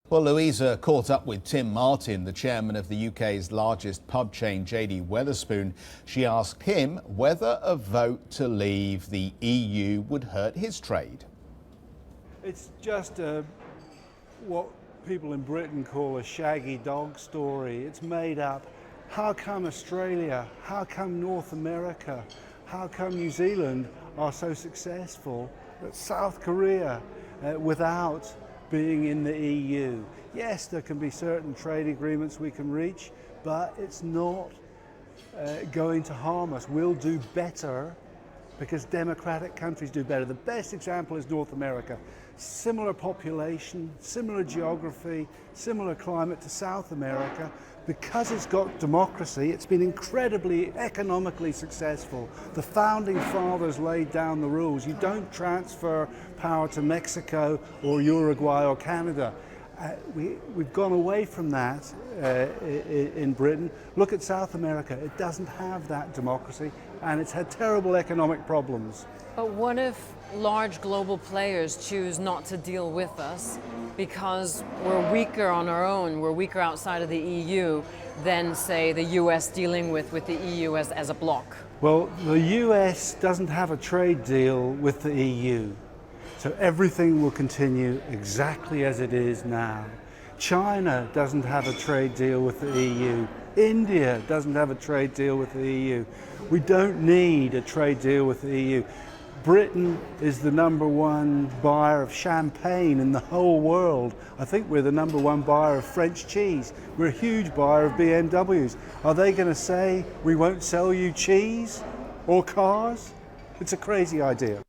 Well, Louisa caught up with Tim Martin, the chairman of the UK's largest pub chain, JD Wetherspoon. She asked him whether a vote to leave the EU would hurt his trade. It's just what people in Britain call a shaggy dog story. It's made up. How come Australia? How come North America? How come New Zealand are so successful? But South Korea without being in the EU. Yes, there can be certain trade agreements we can reach, but it's not going to harm us. We'll do better because democratic countries do better. The best example is North America. Similar population, similar geography, similar climate to South America. Because it's got democracy, it's been incredibly economically successful. The founding fathers laid down the rules. You don't transfer power to Mexico or Uruguay or Canada. We've gone away from that in Britain. Look at South America. It doesn't have that democracy and it's had terrible economic problems. But what if large global players choose not to deal with us because we're weaker on our own, we're weaker outside of the EU than, say, the US dealing with the EU as a bloc? Well, the US doesn't have a trade deal with the EU. So everything will continue exactly as it is now. China doesn't have a trade deal with the EU. India doesn't have a trade deal with the EU. We don't need a trade deal with the EU. Britain is the #1 buyer of champagne in the whole world. I think we're the #1 buyer of French cheese. We're a huge buyer of BMWs. Are they going to say we won't sell you cheese or cars? It's a crazy idea.